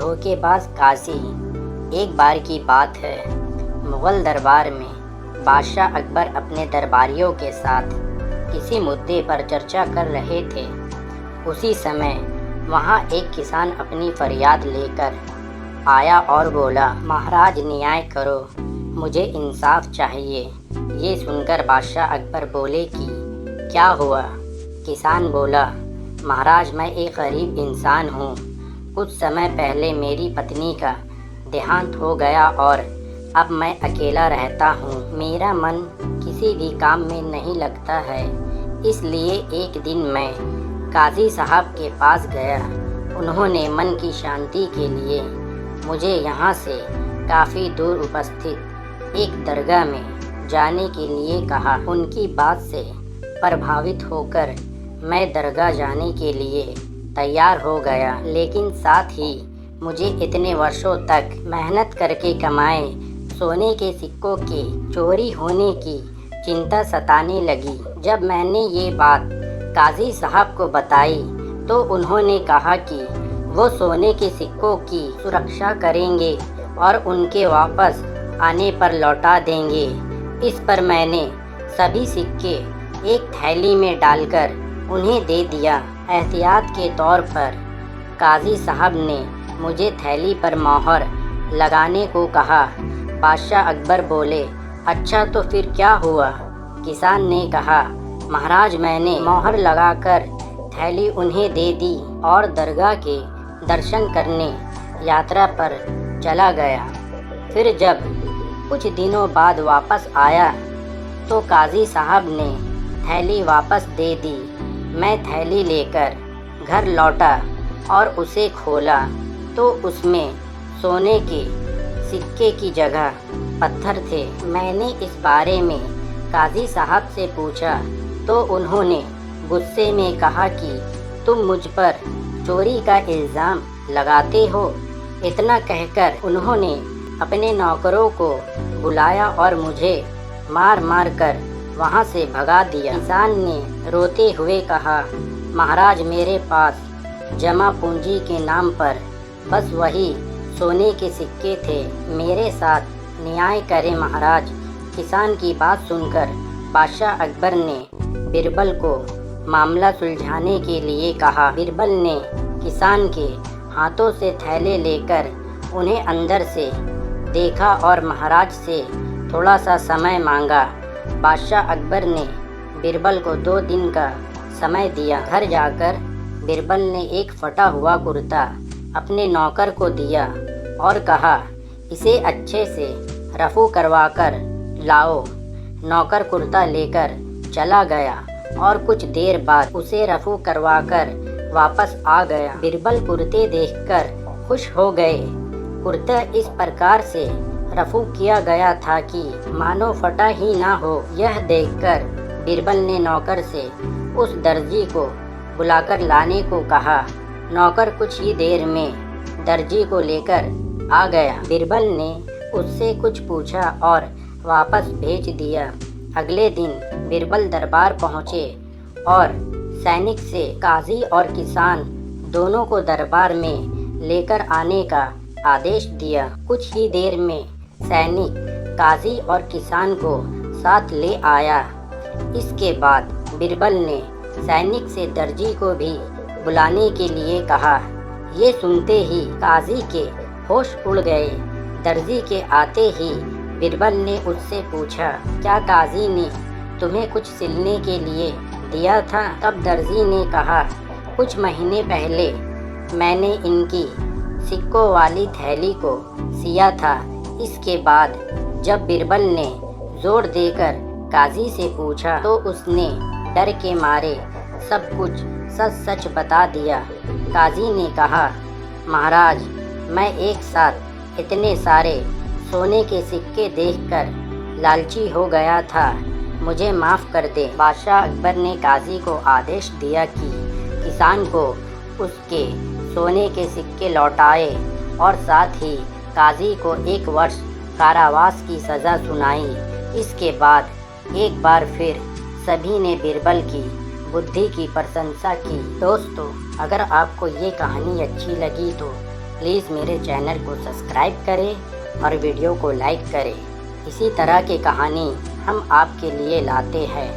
धोखेबाज काजी। एक बार की बात है, मुग़ल दरबार में बादशाह अकबर अपने दरबारियों के साथ किसी मुद्दे पर चर्चा कर रहे थे। उसी समय वहाँ एक किसान अपनी फरियाद लेकर आया और बोला, महाराज न्याय करो, मुझे इंसाफ चाहिए। ये सुनकर बादशाह अकबर बोले कि क्या हुआ? किसान बोला, महाराज मैं एक गरीब इंसान हूँ। कुछ समय पहले मेरी पत्नी का देहांत हो गया और अब मैं अकेला रहता हूँ। मेरा मन किसी भी काम में नहीं लगता है। इसलिए एक दिन मैं काजी साहब के पास गया। उन्होंने मन की शांति के लिए मुझे यहाँ से काफ़ी दूर उपस्थित एक दरगाह में जाने के लिए कहा। उनकी बात से प्रभावित होकर मैं दरगाह जाने के लिए तैयार हो गया, लेकिन साथ ही मुझे इतने वर्षों तक मेहनत करके कमाए सोने के सिक्कों के चोरी होने की चिंता सताने लगी। जब मैंने ये बात काजी साहब को बताई तो उन्होंने कहा कि वो सोने के सिक्कों की सुरक्षा करेंगे और उनके वापस आने पर लौटा देंगे। इस पर मैंने सभी सिक्के एक थैली में डालकर उन्हें दे दिया। एहतियात के तौर पर काजी साहब ने मुझे थैली पर मोहर लगाने को कहा। बादशाह अकबर बोले, अच्छा तो फिर क्या हुआ? किसान ने कहा, महाराज मैंने मोहर लगाकर थैली उन्हें दे दी और दरगाह के दर्शन करने यात्रा पर चला गया। फिर जब कुछ दिनों बाद वापस आया तो काजी साहब ने थैली वापस दे दी। मैं थैली लेकर घर लौटा और उसे खोला तो उसमें सोने के सिक्के की जगह पत्थर थे। मैंने इस बारे में काजी साहब से पूछा तो उन्होंने गुस्से में कहा कि तुम मुझ पर चोरी का इल्ज़ाम लगाते हो। इतना कहकर उन्होंने अपने नौकरों को बुलाया और मुझे मार मार कर वहाँ से भगा दिया। किसान ने रोते हुए कहा, महाराज मेरे पास जमा पूंजी के नाम पर बस वही सोने के सिक्के थे। मेरे साथ न्याय करें महाराज। किसान की बात सुनकर बादशाह अकबर ने बिरबल को मामला सुलझाने के लिए कहा। बिरबल ने किसान के हाथों से थैले लेकर उन्हें अंदर से देखा और महाराज से थोड़ा सा समय मांगा। बादशाह अकबर ने बिरबल को 2 दिन का समय दिया। घर जाकर बिरबल ने एक फटा हुआ कुर्ता अपने नौकर को दिया और कहा, इसे अच्छे से रफू करवाकर लाओ। नौकर कुर्ता लेकर चला गया और कुछ देर बाद उसे रफू करवाकर वापस आ गया। बिरबल कुर्ते देखकर खुश हो गए। कुर्ता इस प्रकार से रफू किया गया था कि मानो फटा ही ना हो। यह देखकर बिरबल ने नौकर से उस दर्जी को बुलाकर लाने को कहा। नौकर कुछ ही देर में दर्जी को लेकर आ गया। बिरबल ने उससे कुछ पूछा और वापस भेज दिया। अगले दिन बिरबल दरबार पहुँचे और सैनिक से काजी और किसान दोनों को दरबार में लेकर आने का आदेश दिया। कुछ ही देर में सैनिक काजी और किसान को साथ ले आया। इसके बाद बिरबल ने सैनिक से दर्जी को भी बुलाने के लिए कहा। ये सुनते ही काजी के होश उड़ गए। दर्जी के आते ही बिरबल ने उससे पूछा, क्या काजी ने तुम्हें कुछ सिलने के लिए दिया था? तब दर्जी ने कहा, कुछ महीने पहले मैंने इनकी सिक्कों वाली थैली को सिया था। इसके बाद जब बिरबल ने जोर देकर काजी से पूछा तो उसने डर के मारे सब कुछ सच सच बता दिया। काजी ने कहा, महाराज मैं एक साथ इतने सारे सोने के सिक्के देखकर लालची हो गया था, मुझे माफ़ कर दे। बादशाह अकबर ने काजी को आदेश दिया कि किसान को उसके सोने के सिक्के लौटाए और साथ ही काजी को 1 वर्ष कारावास की सज़ा सुनाई। इसके बाद एक बार फिर सभी ने बिरबल की बुद्धि की प्रशंसा की। दोस्तों, अगर आपको ये कहानी अच्छी लगी तो प्लीज़ मेरे चैनल को सब्सक्राइब करें और वीडियो को लाइक करें। इसी तरह की कहानी हम आपके लिए लाते हैं।